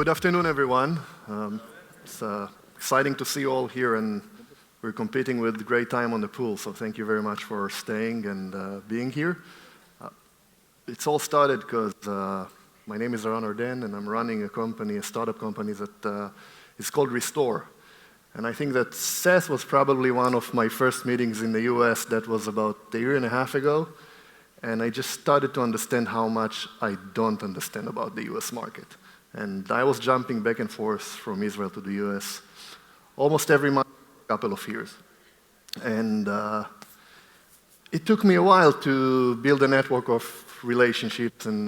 Good afternoon, everyone. It's exciting to see you all here, and we're competing with great time on the pool, so thank you very much for staying and being here. It's all started because my name is Arden, and I'm running a company, a startup company that is called Restore. And I think that Seth was probably one of my first meetings in the US. That was about a year and a half ago. And I just started to understand how much I don't understand about the US market. And I was jumping back and forth from Israel to the US almost every month for a couple of years. And it took me a while to build a network of relationships and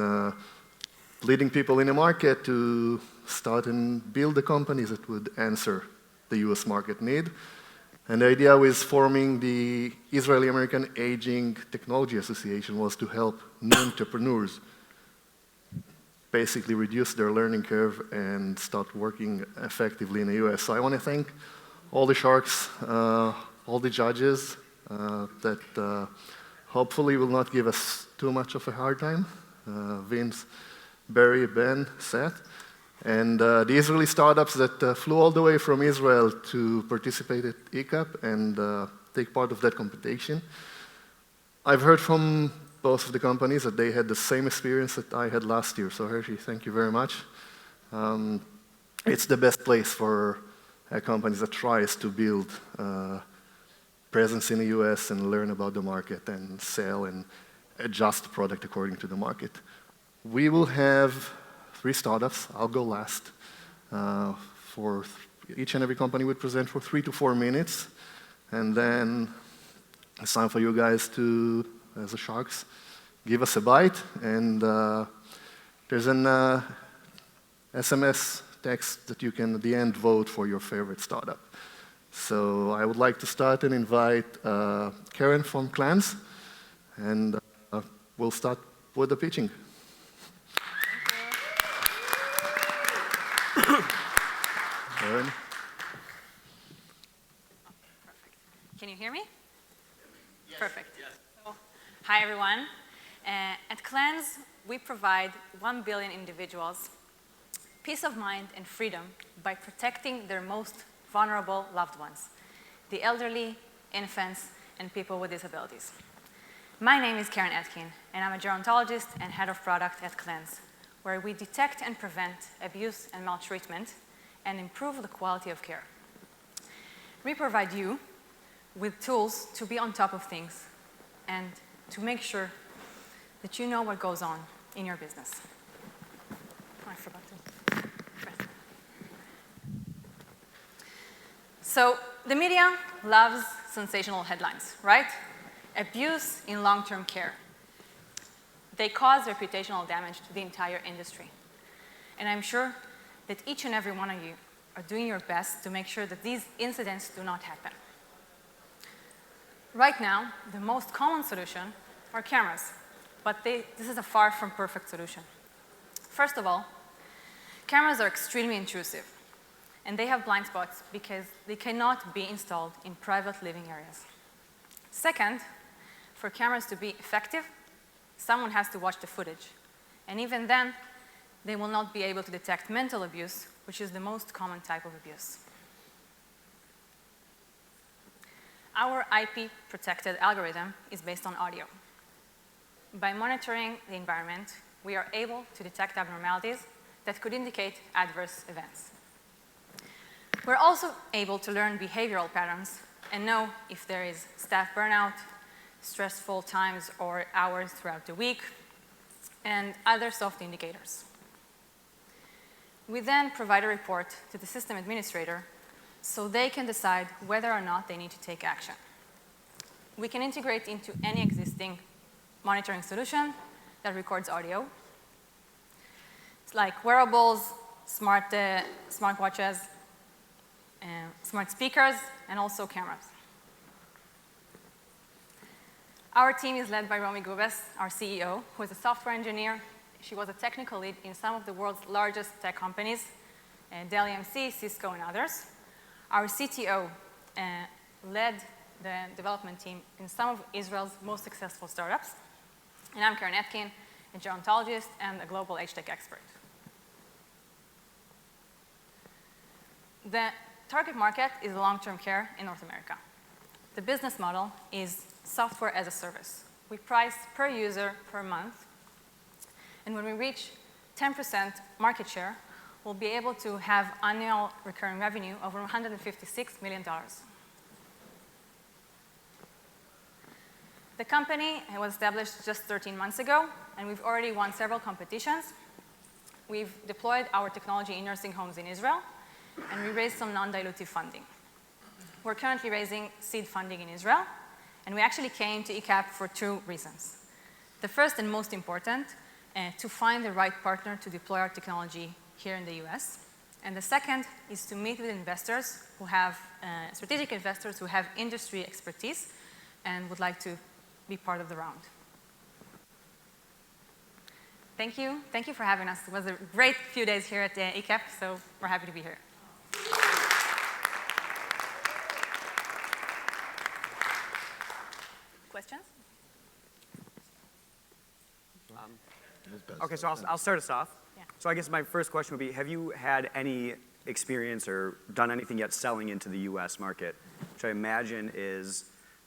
leading people in the market to start and build the companies that would answer the US market need. And the idea with forming the Israeli-American Aging Technology Association was to help new entrepreneurs basically reduce their learning curve and start working effectively in the US. So I want to thank all the sharks, all the judges that hopefully will not give us too much of a hard time. Vince, Barry, Ben, Seth, and the Israeli startups that flew all the way from Israel to participate at eCap and take part of that competition. I've heard from both of the companies that they had the same experience that I had last year. So Hershey, thank you very much. It's the best place for companies that tries to build presence in the US and learn about the market and sell and adjust the product according to the market. We will have 3 startups. I'll go last. For each and every company would present for 3 to 4 minutes. And then it's time for you guys to, as the sharks, give us a bite. And there's an SMS text that you can, at the end, vote for your favorite startup. So I would like to start and invite Keren from Clanz. And we'll start with the pitching. Keren. Can you hear me? Yes. Perfect. Yes. So, hi, everyone. At Clanz, we provide 1 billion individuals peace of mind and freedom by protecting their most vulnerable loved ones, the elderly, infants, and people with disabilities. My name is Keren Etkin, and I'm a gerontologist and head of product at Clanz, where we detect and prevent abuse and maltreatment and improve the quality of care. We provide you with tools to be on top of things and to make sure that you know what goes on in your business. Oh, I forgot to press. So the media loves sensational headlines, right? Abuse in long-term care. They cause reputational damage to the entire industry. And I'm sure that each and every one of you are doing your best to make sure that these incidents do not happen. Right now, the most common solution are cameras, but this is a far from perfect solution. First of all, cameras are extremely intrusive, and they have blind spots because they cannot be installed in private living areas. Second, for cameras to be effective, someone has to watch the footage, and even then, they will not be able to detect mental abuse, which is the most common type of abuse. Our IP-protected algorithm is based on audio. By monitoring the environment, we are able to detect abnormalities that could indicate adverse events. We're also able to learn behavioral patterns and know if there is staff burnout, stressful times or hours throughout the week, and other soft indicators. We then provide a report to the system administrator so they can decide whether or not they need to take action. We can integrate into any existing monitoring solution that records audio. It's like wearables, smartwatches, smart speakers, and also cameras. Our team is led by Gribetz, our CEO, who is a software engineer. She was a technical lead in some of the world's largest tech companies, Dell EMC, Cisco, and others. Our CTO led the development team in some of Israel's most successful startups. And I'm Keren Etkin, a gerontologist and a global age tech expert. The target market is long-term care in North America. The business model is software as a service. We price per user per month. And when we reach 10% market share, we'll be able to have annual recurring revenue over $156 million. The company was established just 13 months ago, and we've already won several competitions. We've deployed our technology in nursing homes in Israel, and we raised some non-dilutive funding. We're currently raising seed funding in Israel, and we actually came to eCap for 2 reasons. The first and most important, to find the right partner to deploy our technology here in the US. And the second is to meet with investors who have, strategic investors who have industry expertise and would like to be part of the round. Thank you. Thank you for having us. It was a great few days here at eCap, so we're happy to be here. Questions? Okay, so I'll start us off. Yeah. So I guess my first question would be, have you had any experience or done anything yet selling into the US market, which I imagine is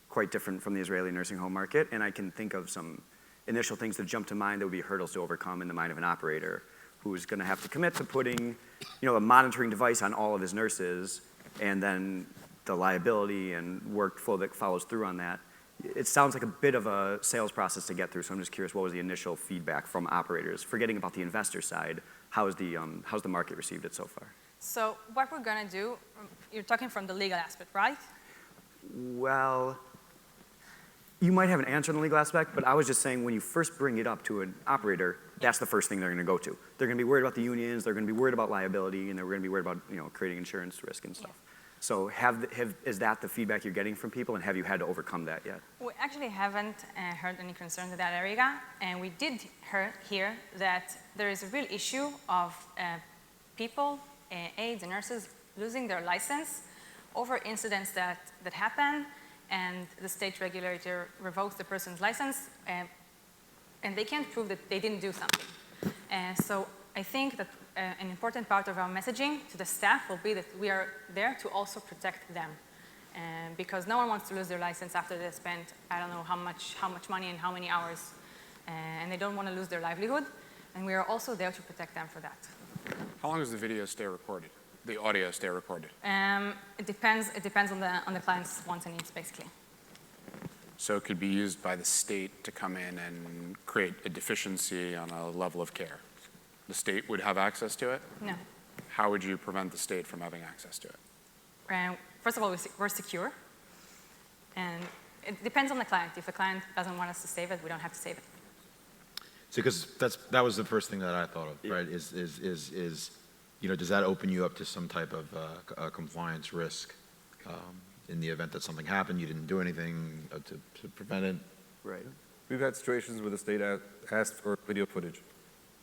quite different from the Israeli nursing home market? And I can think of some initial things that jump to mind that would be hurdles to overcome in the mind of an operator who's going to have to commit to putting, a monitoring device on all of his nurses, and then the liability and workflow that follows through on that. It sounds like a bit of a sales process to get through, so I'm just curious, what was the initial feedback from operators? Forgetting about the investor side, how's the market received it so far? So what we're going to do, you're talking from the legal aspect, right? Well, you might have an answer on the legal aspect, but I was just saying when you first bring it up to an operator, that's the first thing they're going to go to. They're going to be worried about the unions, they're going to be worried about liability, and they're going to be worried about creating insurance risk and stuff. Yeah. So is that the feedback you're getting from people, and have you had to overcome that yet? We actually haven't heard any concerns in that area, and we did hear that there is a real issue of people, aides and nurses, losing their license over incidents that happen, and the state regulator revokes the person's license, and they can't prove that they didn't do something. So I think that an important part of our messaging to the staff will be that we are there to also protect them. Because no one wants to lose their license after they spent, I don't know how much money and how many hours, and they don't want to lose their livelihood. And we are also there to protect them for that. How long does the video stay recorded? The audio stay recorded? It depends on the client's wants and needs, basically. So it could be used by the state to come in and create a deficiency on a level of care. The state would have access to it? No. How would you prevent the state from having access to it? First of all, we're secure. And it depends on the client. If a client doesn't want us to save it, we don't have to save it. So, because that was the first thing that I thought of, right? Is does that open you up to some type of compliance risk in the event that something happened, you didn't do anything to prevent it? Right. We've had situations where the state asked for video footage.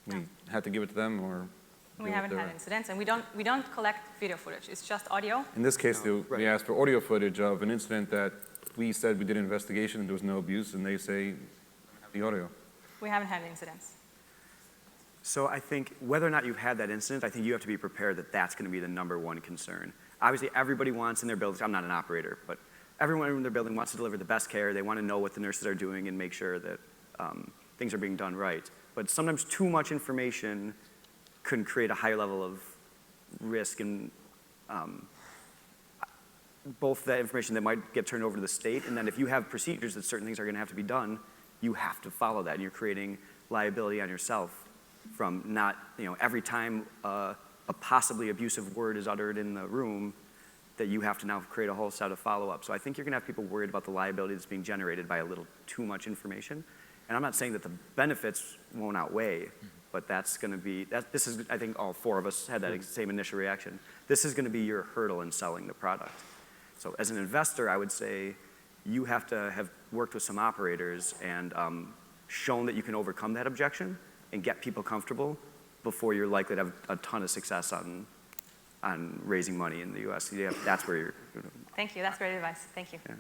We had to give it to them, or we haven't had incidents, and we don't collect video footage. It's just audio. In this case, we asked for audio footage of an incident that we said we did an investigation and there was no abuse, and they say the audio. We haven't had incidents. So I think whether or not you've had that incident, I think you have to be prepared that that's going to be the #1 concern. Obviously, everybody wants in their buildings, I'm not an operator, but everyone in their building wants to deliver the best care. They want to know what the nurses are doing and make sure that things are being done right. But sometimes too much information can create a higher level of risk, and both that information that might get turned over to the state, and then if you have procedures that certain things are going to have to be done, you have to follow that, and you're creating liability on yourself from not, every time a possibly abusive word is uttered in the room, that you have to now create a whole set of follow-up. So I think you're going to have people worried about the liability that's being generated by a little too much information. And I'm not saying that the benefits won't outweigh, but that's going to be, this is, I think all 4 of us had that same initial reaction. This is going to be your hurdle in selling the product. So as an investor, I would say you have to have worked with some operators and shown that you can overcome that objection and get people comfortable before you're likely to have a ton of success on raising money in the US. That's where you're. Thank you. That's great advice. Thank you. Yeah.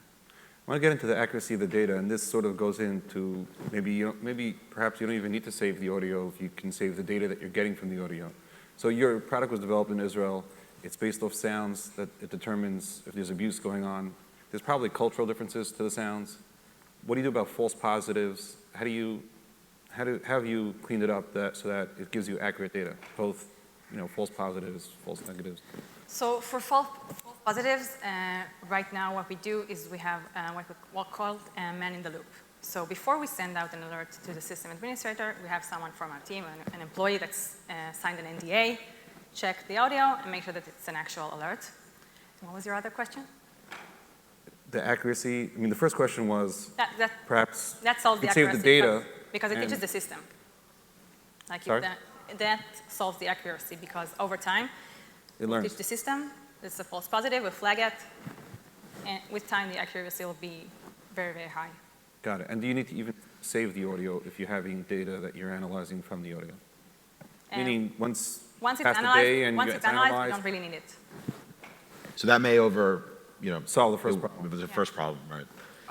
I want to get into the accuracy of the data, and this sort of goes into maybe perhaps you don't even need to save the audio if you can save the data that you're getting from the audio. So your product was developed in Israel. it's based off sounds that it determines if there's abuse going on. There's probably cultural differences to the sounds. What do you do about false positives? How have you cleaned it up so that it gives you accurate data, both false positives, false negatives? So for false positives, right now what we do is we have what we call man in the loop. So before we send out an alert to the system administrator, we have someone from our team, an employee that's signed an NDA, check the audio, and make sure that it's an actual alert. And what was your other question? The accuracy, I mean, the first question was perhaps that solves the you save accuracy the data. because it teaches the system. Like Sorry? that solves the accuracy because over time, It learns. teach the system, it's a false positive, we flag it, and with time the accuracy will be very, very high. Got it. And do you need to even save the audio if you're having data that you're analyzing from the audio? Meaning once it's past the analyzed, day and once you it's get analyzed, we analyzed, don't really need it. So that may solve the first problem. It was the first problem, right?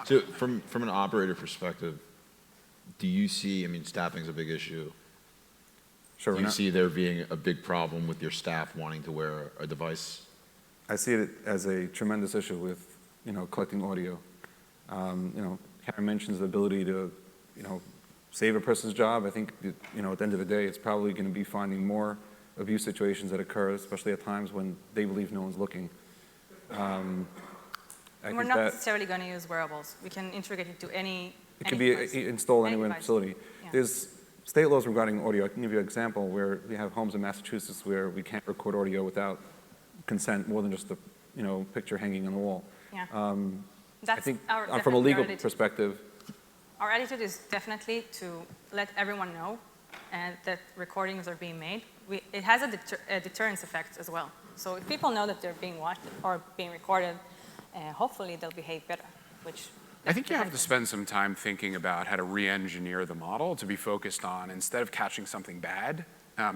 So from an operator perspective, do you see, I mean, staffing's a big issue. Sure. Do you see there being a big problem with your staff wanting to wear a device? I see it as a tremendous issue with, collecting audio. Karen mentions the ability to, save a person's job. I think, at the end of the day, it's probably going to be finding more abuse situations that occur, especially at times when they believe no one's looking. We're not necessarily going to use wearables. We can integrate it to any It could be device. installed Any anywhere in the device. facility. Yeah. There's state laws regarding audio. I can give you an example where we have homes in Massachusetts where we can't record audio without consent more than just a picture hanging on the wall. Yeah. I think from a definitely legal our attitude. perspective, Our attitude is definitely to let everyone know that recordings are being made. It has a deterrence effect as well. So if people know that they're being watched or being recorded, hopefully they'll behave better, which I think you have to spend some time thinking about how to re-engineer the model to be focused on, instead of catching something bad,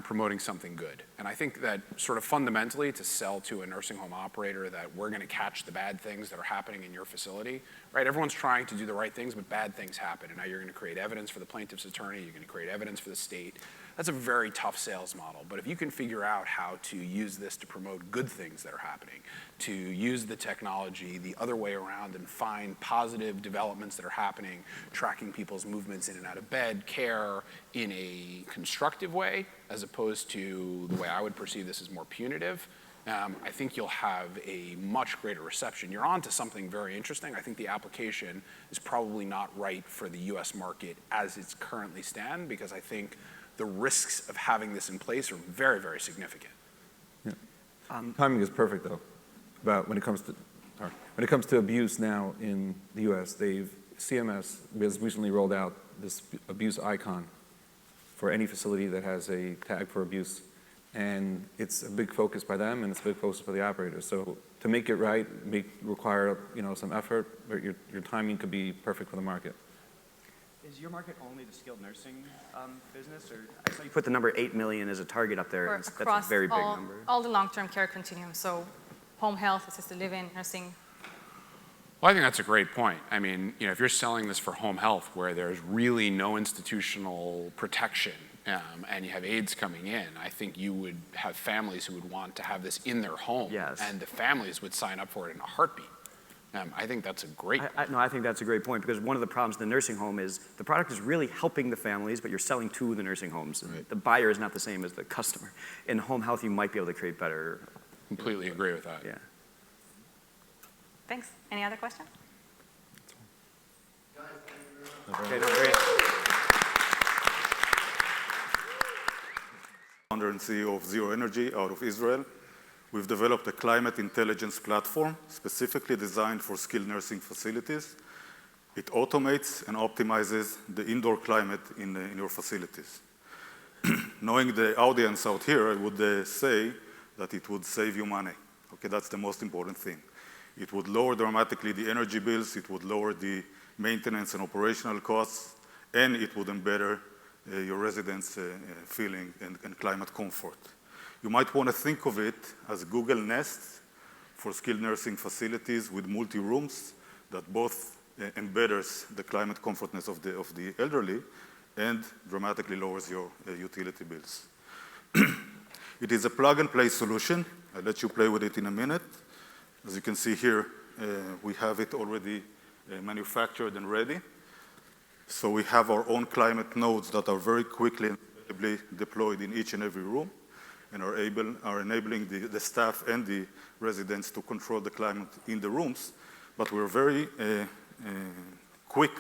promoting something good. And I think that sort of fundamentally to sell to a nursing home operator that we're going to catch the bad things that are happening in your facility, right? Everyone's trying to do the right things, but bad things happen. And now you're going to create evidence for the plaintiff's attorney. You're going to create evidence for the state. That's a very tough sales model. But if you can figure out how to use this to promote good things that are happening, to use the technology the other way around and find positive developments that are happening, tracking people's movements in and out of bed, care in a constructive way, as opposed to the way I would perceive this as more punitive, I think you'll have a much greater reception. You're on to something very interesting. I think the application is probably not right for the US market as it's currently stand, because I think the risks of having this in place are very, very significant. yeah. Timing is perfect though. When it comes to abuse now in the US, CMS has recently rolled out this abuse icon for any facility that has a tag for abuse. And it's a big focus by them, and it's a big focus by the operators. So to make it right, require some effort, but your timing could be perfect for the market. Is your market only the skilled nursing business, or I saw you put the number 8 million as a target up there? Or That's across a very big number. all the long-term care continuum. So home health, assisted living, nursing. Well, I think that's a great point. I mean, if you're selling this for home health where there's really no institutional protection, and you have AIDS coming in, I think you would have families who would want to have this in their home. Yes. And the families would sign up for it in a heartbeat. I think that's a great point. I think that's a great point, because one of the problems in the nursing home is the product is really helping the families, but you're selling to the nursing homes. And the buyer is not the same as the customer. In home health, you might be able to create better. Completely agree with that. Yeah. Thanks. Any other questions? Okay, no, great. Founder and CEO of Zero Energy out of Israel. We've developed a climate intelligence platform specifically designed for skilled nursing facilities. It automates and optimizes the indoor climate in your facilities. Knowing the audience out here, I would say that it would save you money. Okay, that's the most important thing. It would lower dramatically the energy bills, it would lower the maintenance and operational costs, and it would embetter your residents' feeling and climate comfort. You might want to think of it as Google Nest for skilled nursing facilities with multi-rooms that both embedders the climate comfortness of the elderly and dramatically lowers your utility bills. It is a plug-and-play solution I'll let you play with it in a minute. As you can see here, we have it already manufactured and ready. So we have our own climate nodes that are very quickly and reliably deployed in each and every room and are enabling the staff and the residents to control the climate in the rooms. But we're very quick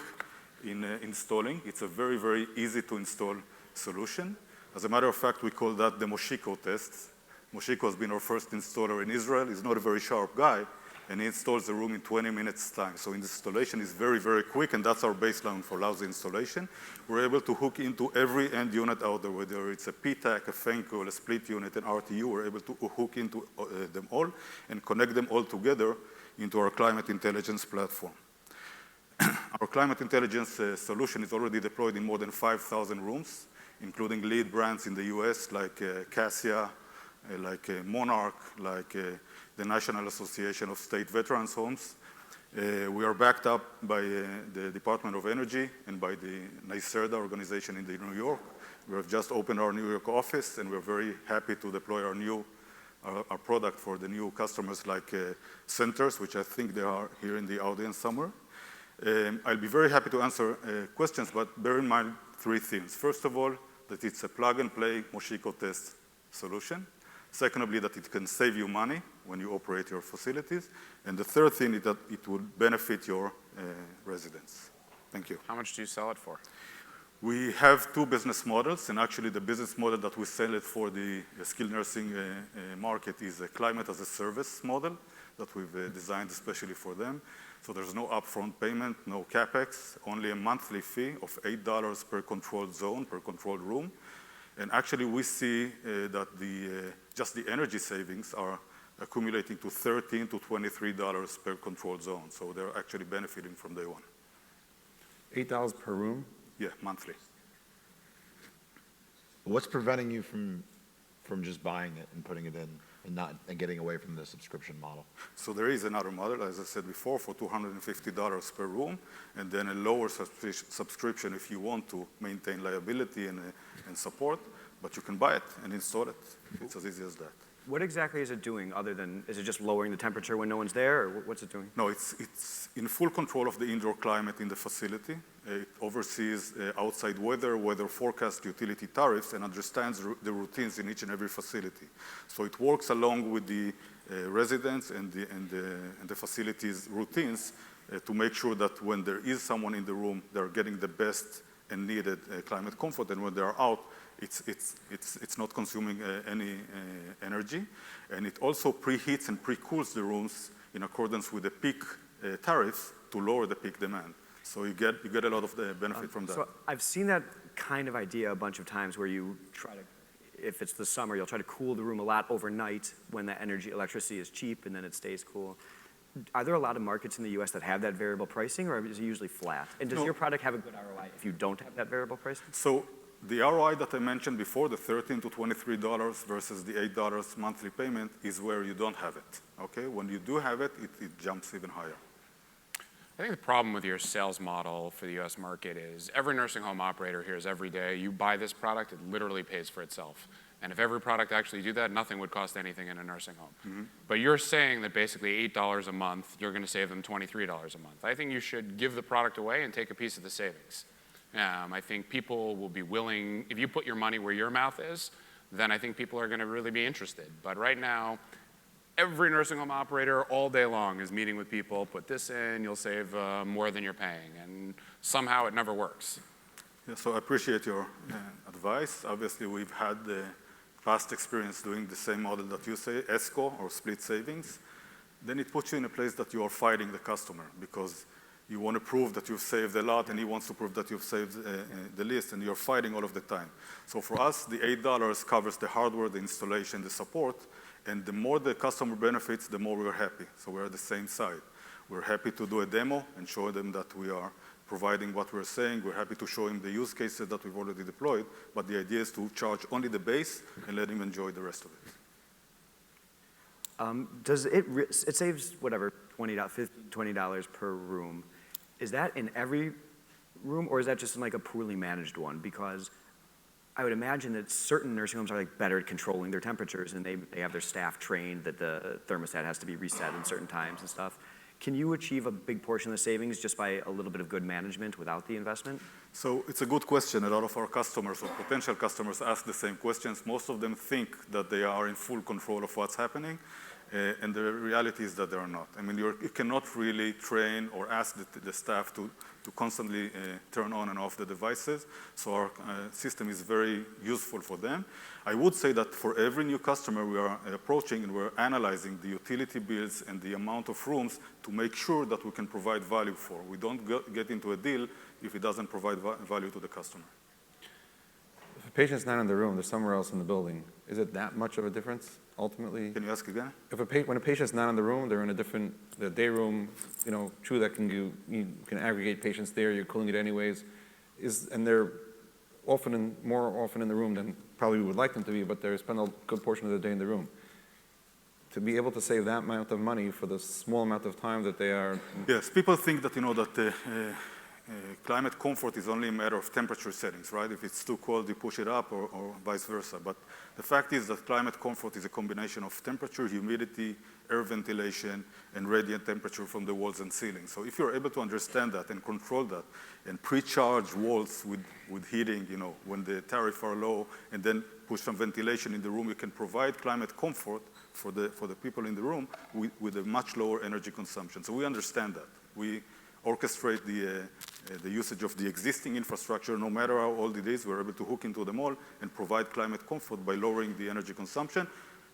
in installing. It's a very, very easy to install solution. As a matter of fact, we call that the Moshiko test. Moshiko has been our first installer in Israel. He's not a very sharp guy, and he installs the room in 20 minutes time. So installation is very, very quick, and that's our baseline for lousy installation. We're able to hook into every end unit out there, whether it's a PTAC, a FENCO, a split unit, an RTU. We're able to hook into them all and connect them all together into our climate intelligence platform. Our climate intelligence solution is already deployed in more than 5,000 rooms, including lead brands in the US like Cassia, like Monarch, like the National Association of State Veterans Homes. We are backed up by the Department of Energy and by the NYSERDA organization in New York. We have just opened our New York office, and we're very happy to deploy our product for the new customers like centers, which I think they are here in the audience somewhere. I'll be very happy to answer questions, but bear in mind 3 things. First of all, that it's a plug-and-play Moshiko test solution. Secondly, that it can save you money when you operate your facilities. And the third thing is that it will benefit your residents. Thank you. How much do you sell it for? We have 2 business models, and actually the business model that we sell it for the skilled nursing market is a climate as a service model that we've designed especially for them. So there's no upfront payment, no CapEx, only a monthly fee of $8 per controlled zone, per controlled room. And actually we see that just the energy savings are accumulating to $13 to $23 per controlled zone. So they're actually benefiting from day one. $8 per room? Yeah, monthly. What's preventing you from just buying it and putting it in and getting away from the subscription model? So there is another model, as I said before, for $250 per room, and then a lower subscription if you want to maintain liability and support, but you can buy it and install it. It's as easy as that. What exactly is it doing other than, is it just lowering the temperature when no one's there, or what's it doing? No, it's in full control of the indoor climate in the facility. It oversees outside weather forecast, utility tariffs, and understands the routines in each and every facility. So it works along with the residents and the facility's routines to make sure that when there is someone in the room, they're getting the best and needed climate comfort, and when they're out, it's not consuming any energy. And it also preheats and pre-cools the rooms in accordance with the peak tariffs to lower the peak demand. So you get a lot of the benefit from that. So I've seen that kind of idea a bunch of times where you try to, if it's the summer, you'll try to cool the room a lot overnight when the electricity is cheap and then it stays cool. Are there a lot of markets in the US that have that variable pricing, or is it usually flat? And does your product have a good ROI if you don't have that variable pricing? So the ROI that I mentioned before, the $13 to $23 versus the $8 monthly payment, is where you don't have it, okay? When you do have it, it jumps even higher. I think the problem with your sales model for the US market is every nursing home operator hears every day, you buy this product, it literally pays for itself. And if every product actually do that, nothing would cost anything in a nursing home. Mm-hmm. But you're saying that basically $8 a month, you're going to save them $23 a month. I think you should give the product away and take a piece of the savings. I think people will be willing, if you put your money where your mouth is, then I think people are going to really be interested. But right now, every nursing home operator all day long is meeting with people, put this in, you'll save more than you're paying. And somehow it never works. Yeah, so I appreciate your advice. Obviously, we've had the past experience doing the same model that you say, ESCO or split savings. Then it puts you in a place that you are fighting the customer because you want to prove that you've saved a lot and he wants to prove that you've saved the least, and you're fighting all of the time. So for us, the $8 covers the hardware, the installation, the support, and the more the customer benefits, the more we're happy. So we're at the same side. We're happy to do a demo and show them that we are providing what we're saying. We're happy to show him the use cases that we've already deployed, but the idea is to charge only the base and let him enjoy the rest of it. It saves whatever, $15, $20 per room. Is that in every room, or is that just in like a poorly managed one? Because I would imagine that certain nursing homes are like better at controlling their temperatures, and they have their staff trained that the thermostat has to be reset in certain times and stuff. Can you achieve a big portion of the savings just by a little bit of good management without the investment? So it's a good question. A lot of our customers or potential customers ask the same questions. Most of them think that they are in full control of what's happening, and the reality is that they are not. I mean, you cannot really train or ask the staff to constantly turn on and off the devices, so our system is very useful for them. I would say that for every new customer we are approaching, and we're analyzing the utility bills and the amount of rooms to make sure that we can provide value for. We don't get into a deal if it doesn't provide value to the customer. If a patient's not in the room, they're somewhere else in the building. Is it that much of a difference, ultimately? Can you ask again? When a patient's not in the room, they're in a different, the day room, true that you can aggregate patients there, you're cooling it anyways, and they're more often in the room than probably we would like them to be, but they spend a good portion of the day in the room. To be able to save that amount of money for the small amount of time that they are... Yes, people think that, that climate comfort is only a matter of temperature settings, right? If it's too cold, you push it up or vice versa. But the fact is that climate comfort is a combination of temperature, humidity, air ventilation, and radiant temperature from the walls and ceilings. So if you're able to understand that and control that and pre-charge walls with heating, when the tariffs are low, and then push some ventilation in the room, you can provide climate comfort for the people in the room with a much lower energy consumption. So we understand that. We orchestrate the usage of the existing infrastructure. No matter how old it is, we're able to hook into them all and provide climate comfort by lowering the energy consumption.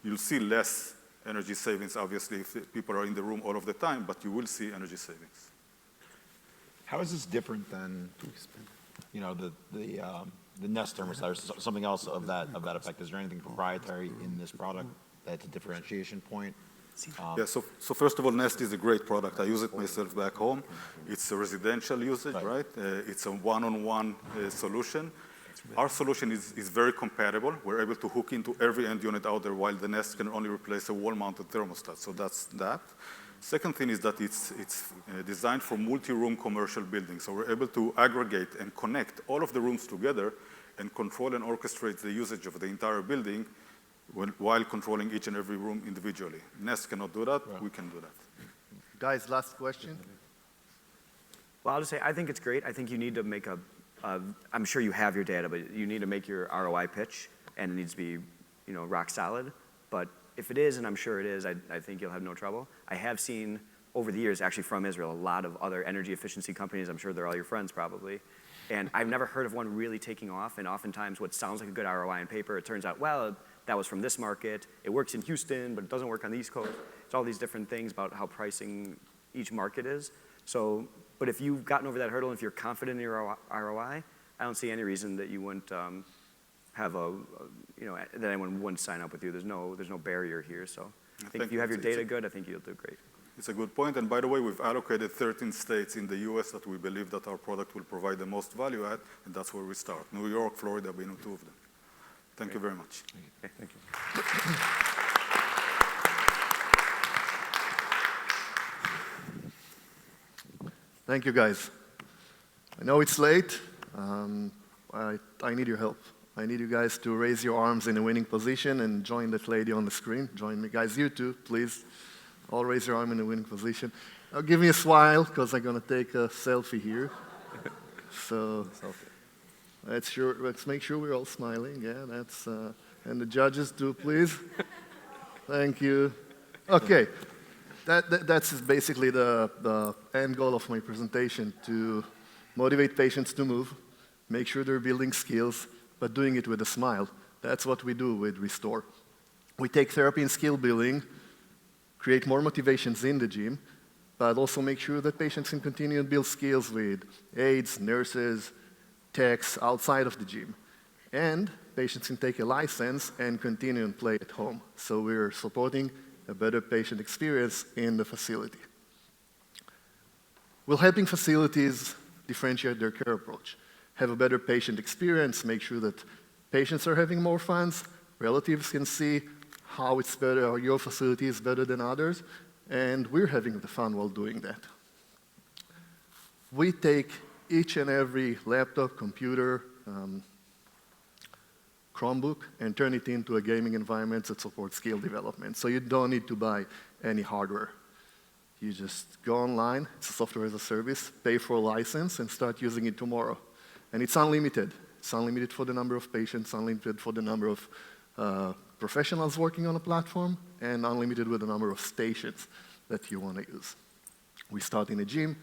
You'll see less energy savings, obviously, if people are in the room all of the time, but you will see energy savings. How is this different than, the Nest thermostat or something else of that effect? Is there anything proprietary in this product that's a differentiation point? Yeah, so first of all, Nest is a great product. I use it myself back home. It's a residential usage, right? It's a one-on-one solution. Our solution is very compatible. We're able to hook into every end unit out there, while the Nest can only replace a wall-mounted thermostat. So that's that. Second thing is that it's designed for multi-room commercial buildings. So we're able to aggregate and connect all of the rooms together and control and orchestrate the usage of the entire building while controlling each and every room individually. Nest cannot do that. Right. We can do that. Guys, last question. Well, I'll just say, I think it's great. I think you need to make I'm sure you have your data, but you need to make your ROI pitch, and it needs to be, rock solid. But if it is, and I'm sure it is, I think you'll have no trouble. I have seen over the years, actually from Israel, a lot of other energy efficiency companies. I'm sure they're all your friends probably. And I've never heard of one really taking off. And oftentimes what sounds like a good ROI on paper, it turns out, well, that was from this market. It works in Houston, but it doesn't work on the East Coast. It's all these different things about how pricing each market is. So, but if you've gotten over that hurdle, and if you're confident in your ROI, I don't see any reason that you wouldn't have that anyone wouldn't sign up with you. There's no barrier here. So I think if you have your data good, I think you'll do great. It's a good point. And by the way, we've allocated 13 states in the US that we believe that our product will provide the most value at, and that's where we start. New York, Florida being two of them. Thank you very much. Okay, thank you. Thank you, guys. I know it's late. I need your help. I need you guys to raise your arms in a winning position and join that lady on the screen. Join me. Guys, you too, please. All raise your arm in a winning position. Now give me a smile, because I'm going to take a selfie here. So let's make sure we're all smiling. Yeah, that's, and the judges too, please. Thank you. Okay, that's basically the end goal of my presentation, to motivate patients to move, make sure they're building skills, but doing it with a smile. That's what we do with Restore. We take therapy and skill building, create more motivations in the gym, but also make sure that patients can continue to build skills with aides, nurses, techs outside of the gym. And patients can take a license and continue and play at home. So we're supporting a better patient experience in the facility. We're helping facilities differentiate their care approach, have a better patient experience, make sure that patients are having more fun, relatives can see how it's better, how your facility is better than others, and we're having the fun while doing that. We take each and every laptop, computer, Chromebook and turn it into a gaming environment that supports skill development. So you don't need to buy any hardware. You just go online, it's a software as a service, pay for a license, and start using it tomorrow. And it's unlimited. It's unlimited for the number of patients, unlimited for the number of professionals working on a platform, and unlimited with the number of stations that you want to use. We start in a gym,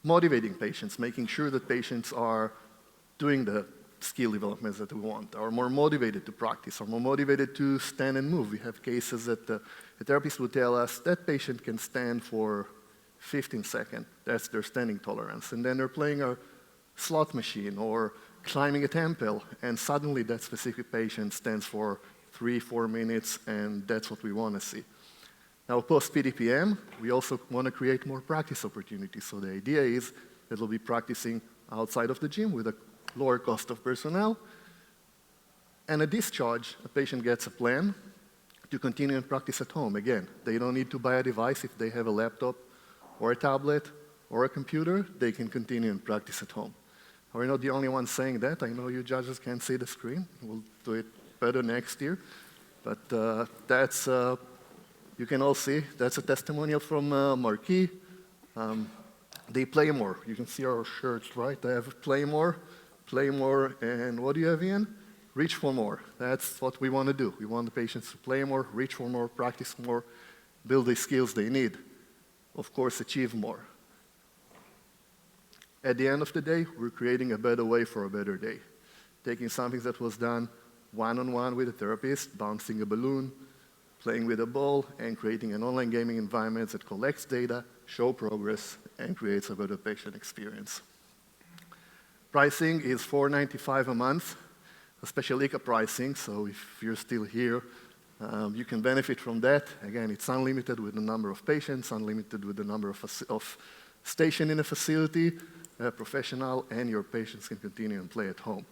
motivating patients, making sure that patients are doing the skill developments that we want, are more motivated to practice, are more motivated to stand and move. We have cases that the therapist will tell us that patient can stand for 15 seconds. That's their standing tolerance. And then they're playing a slot machine or climbing a temple, and suddenly that specific patient stands for 3-4 minutes, and that's what we want to see. Now, post-PDPM, we also want to create more practice opportunities. So the idea is that we'll be practicing outside of the gym with a lower cost of personnel. And at discharge, a patient gets a plan to continue and practice at home. Again, they don't need to buy a device. If they have a laptop or a tablet or a computer, they can continue and practice at home. We're not the only ones saying that. I know you judges can't see the screen. We'll do it better next year. But that's, you can all see, that's a testimonial from Marquis. They play more. You can see our shirts, right? They have play more, and what do you have, Ian? Reach for more. That's what we want to do. We want the patients to play more, reach for more, practice more, build the skills they need. Of course, achieve more. At the end of the day, we're creating a better way for a better day. Taking something that was done one-on-one with a therapist, bouncing a balloon, playing with a ball, and creating an online gaming environment that collects data, shows progress, and creates a better patient experience. Pricing is $4.95 a month, a special eCap pricing, so if you're still here, you can benefit from that. Again, it's unlimited with the number of patients, unlimited with the number of stations in a facility, professional, and your patients can continue and play at home.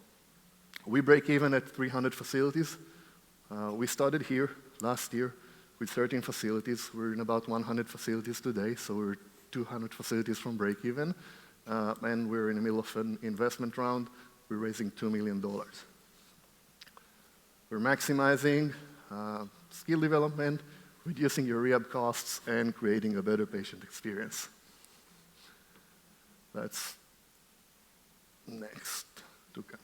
We break even at 300 facilities. We started here last year with 13 facilities. We're in about 100 facilities today, so we're 200 facilities from break even, and we're in the middle of an investment round. We're raising $2 million. We're maximizing skill development, reducing your rehab costs, and creating a better patient experience. That's next to come.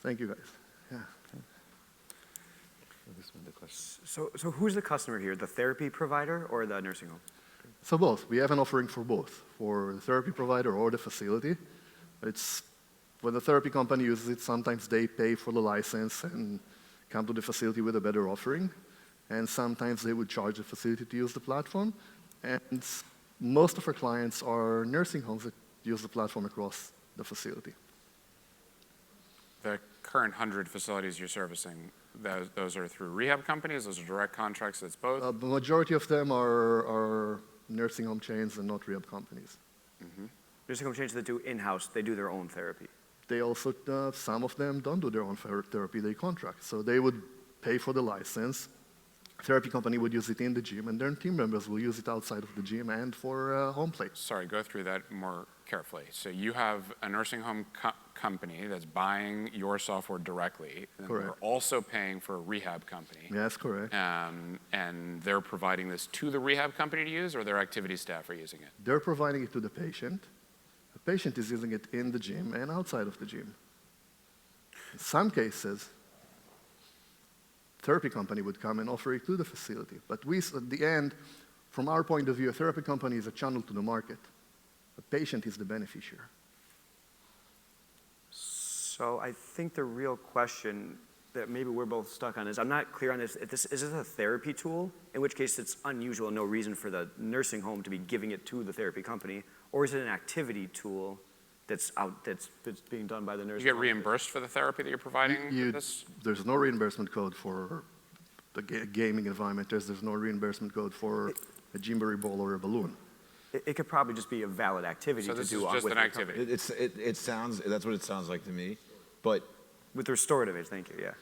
Thank you, guys. Yeah. So who's the customer here? The therapy provider or the nursing home? So both. We have an offering for both, for the therapy provider or the facility. It's when the therapy company uses it, sometimes they pay for the license and come to the facility with a better offering. And sometimes they would charge the facility to use the platform. And most of our clients are nursing homes that use the platform across the facility. The current 100 facilities you're servicing, those are through rehab companies? Those are direct contracts? That's both? The majority of them are nursing home chains and not rehab companies. Mm-hmm. Nursing home chains that do in-house, they do their own therapy. They also, some of them don't do their own therapy, they contract. So they would pay for the license. Therapy company would use it in the gym, and their team members will use it outside of the gym and for home play. Sorry, go through that more carefully. So you have a nursing home company that's buying your software directly, and Correct. they're also paying for a rehab company. Yes, correct. And they're providing this to the rehab company to use, or their activity staff are using it? They're providing it to the patient. The patient is using it in the gym and outside of the gym. In some cases, therapy company would come and offer it to the facility. But we, at the end, from our point of view, a therapy company is a channel to the market. The patient is the beneficiary. So I think the real question that maybe we're both stuck on is, I'm not clear on this. Is this a therapy tool? In which case it's unusual and no reason for the nursing home to be giving it to the therapy company. Or is it an activity tool that's being done by the nursing home? You get reimbursed for the therapy that you're providing with this? There's no reimbursement code for the gaming environment. There's no reimbursement code for a gymboree ball or a balloon. It could probably just be a valid activity to do. So this is just an activity. It sounds, that's what it sounds like to me. But with restorative age, thank you, yeah.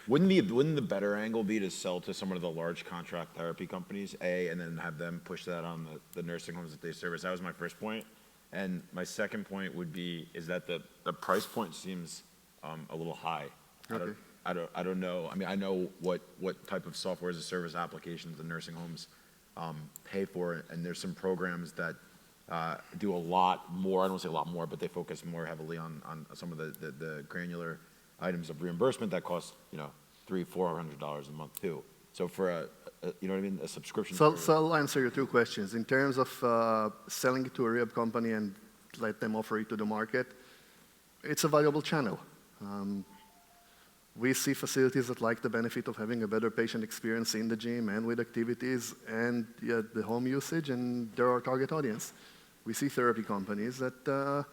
Wouldn't the better angle be to sell to some of the large contract therapy companies, and then have them push that on the nursing homes that they service? That was my first point. And my second point would be, is that the price point seems a little high. Okay. I don't know. I mean, I know what type of software as a service applications the nursing homes pay for, and there's some programs that do a lot more. I don't want to say a lot more, but they focus more heavily on some of the granular items of reimbursement that cost, $300-400 a month too. So for a you know what I mean, a subscription. So I'll answer your two questions. In terms of selling it to a rehab company and let them offer it to the market, it's a valuable channel. We see facilities that like the benefit of having a better patient experience in the gym and with activities and the home usage, and they're our target audience. We see therapy companies that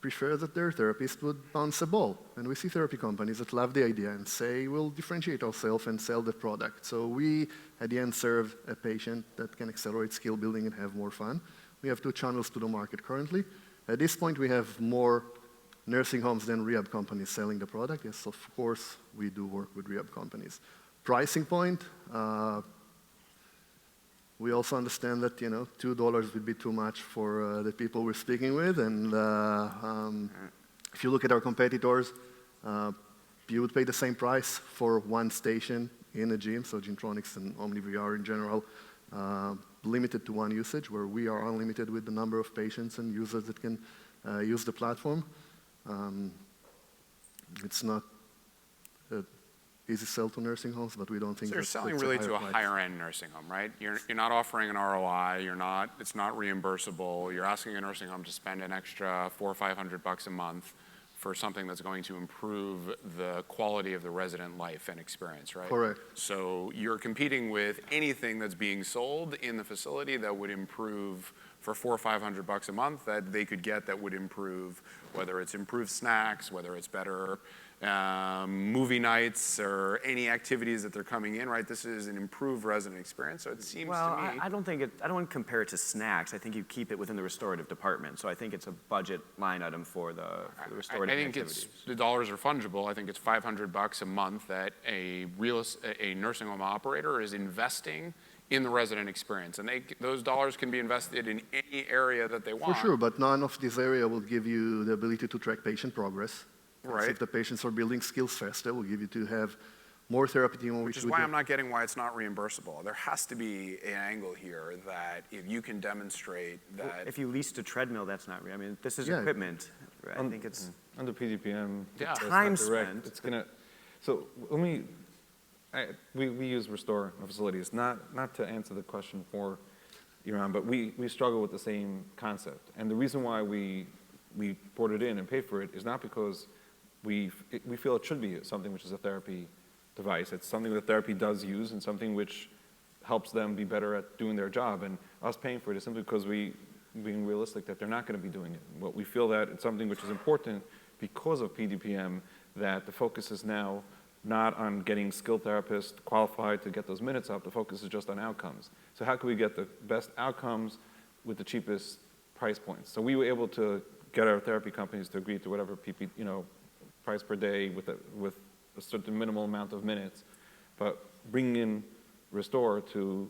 prefer that their therapist would bounce a ball. And we see therapy companies that love the idea and say, we'll differentiate ourselves and sell the product. So we, at the end, serve a patient that can accelerate skill building and have more fun. We have two channels to the market currently. At this point, we have more nursing homes than rehab companies selling the product. Yes, of course, we do work with rehab companies. Pricing point, we also understand that, $2 would be too much for the people we're speaking with. And if you look at our competitors, you would pay the same price for one station in a gym, so Gymtronics and OmniVR in general, limited to one usage, where we are unlimited with the number of patients and users that can use the platform. It's not an easy sell to nursing homes, but we don't think so you're selling really to a higher-end nursing home, right? You're not offering an ROI. It's not reimbursable. You're asking a nursing home to spend an extra $400 or $500 a month for something that's going to improve the quality of the resident life and experience, right? Correct. So you're competing with anything that's being sold in the facility that would improve for $400 or $500 a month that they could get that would improve, whether it's improved snacks, whether it's better movie nights or any activities that they're coming in, right? This is an improved resident experience, so it seems to me. I don't want to compare it to snacks. I think you keep it within the restorative department. So I think it's a budget line item for the restorative activities. The dollars are fungible. I think it's $500 a month that a nursing home operator is investing in the resident experience. And those dollars can be invested in any area that they want. For sure, but none of this area will give you the ability to track patient progress. Right. If the patients are building skills faster, will give you to have more therapy team. Which is why I'm not getting why it's not reimbursable. There has to be an angle here that if you can demonstrate that. Well, if you leased a treadmill, that's not. I mean, this is equipment. I think it's under PDPM. Yeah. Time spent. It's gonna. So we use Restore in facilities, not to answer the question for Eran, but we struggle with the same concept. And the reason why we brought it in and paid for it is not because we feel it should be something which is a therapy device. It's something that therapy does use and something which helps them be better at doing their job. And us paying for it is simply because being realistic that they're not going to be doing it. But we feel that it's something which is important because of PDPM, that the focus is now not on getting skilled therapists qualified to get those minutes up. The focus is just on outcomes. So how can we get the best outcomes with the cheapest price points? So we were able to get our therapy companies to agree to whatever price per day with a certain minimal amount of minutes, but bringing in Restore to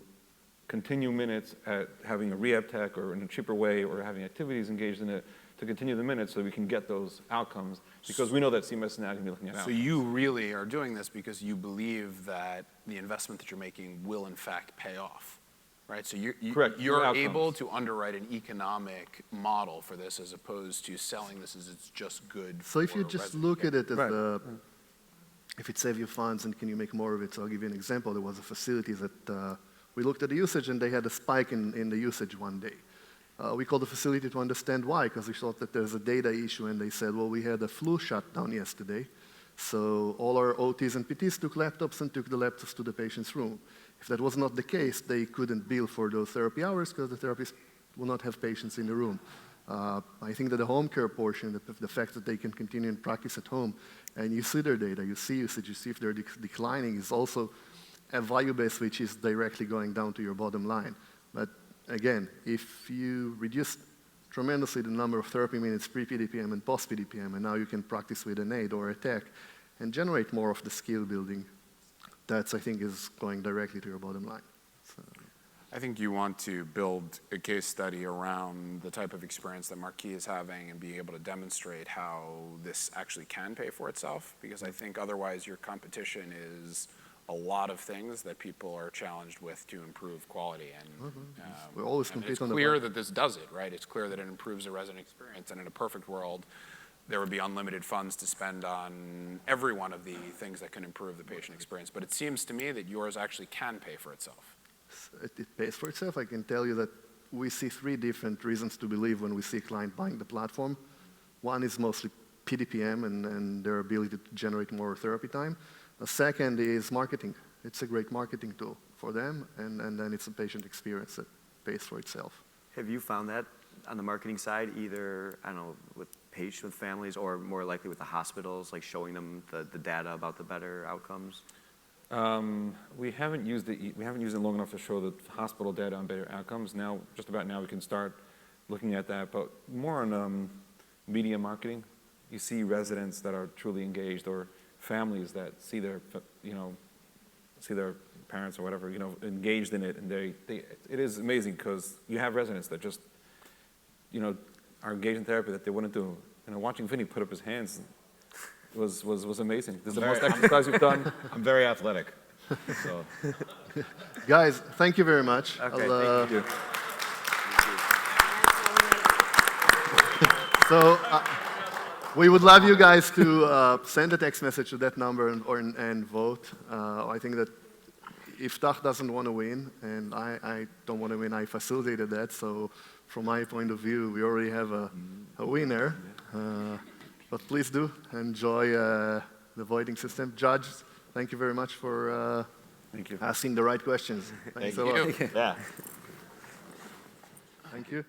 continue minutes at having a rehab tech or in a cheaper way or having activities engaged in it to continue the minutes so we can get those outcomes, because we know that CMS is now going to be looking at outcomes. So you really are doing this because you believe that the investment that you're making will in fact pay off, right? So Correct. You're able to underwrite an economic model for this as opposed to selling this as it's just good So if you for just resident. look at it as if it saves you funds and can you make more of it, so I'll give you an example. There was a facility that we looked at the usage and they had a spike in the usage one day. We called the facility to understand why, because we thought that there's a data issue, and they said, well, we had a flu shutdown yesterday, so all our OTs and PTs took laptops and took the laptops to the patient's room. If that was not the case, they couldn't bill for those therapy hours because the therapist will not have patients in the room. I think that the home care portion, the fact that they can continue and practice at home, and you see their data, you see usage, you see if they're declining, is also a value base which is directly going down to your bottom line. But again, if you reduce tremendously the number of therapy minutes pre-PDPM and post-PDPM, and now you can practice with an aid or a tech and generate more of the skill building, that's, I think, is going directly to your bottom line. So. I think you want to build a case study around the type of experience that Marquis is having and be able to demonstrate how this actually can pay for itself, because I think otherwise your competition is a lot of things that people are challenged with to improve quality. And We always and compete it's on the clear budget. that this does it, right? It's clear that it improves the resident experience, and in a perfect world, there would be unlimited funds to spend on every one of the things that can improve the patient experience. But it seems to me that yours actually can pay for itself. It pays for itself. I can tell you that we see 3 different reasons to believe when we see a client buying the platform. One is mostly PDPM and their ability to generate more therapy time. The second is marketing. It's a great marketing tool for them, and then it's a patient experience that pays for itself. Have you found that on the marketing side, either, I don't know, with patients, with families, or more likely with the hospitals, like showing them the data about the better outcomes? We haven't used it. We haven't used it long enough to show the hospital data on better outcomes. Now, just about now, we can start looking at that. But more on media marketing, you see residents that are truly engaged, or families that see their, see their parents or whatever, engaged in it, and it is amazing because you have residents that just, are engaged in therapy that they wouldn't do. Watching Vinny put up his hands was amazing. This is the most exercise you've done. I'm very athletic, so. Guys, thank you very much. Okay, thank you. So we would love you guys to send a text message to that number and vote. I think that Iftach doesn't want to win, and I don't want to win. I facilitated that, so from my point of view, we already have a winner. But please do enjoy the voting system. Judge, thank you very much for Thank you. asking the right questions. Thanks a lot. Yeah. Thank you.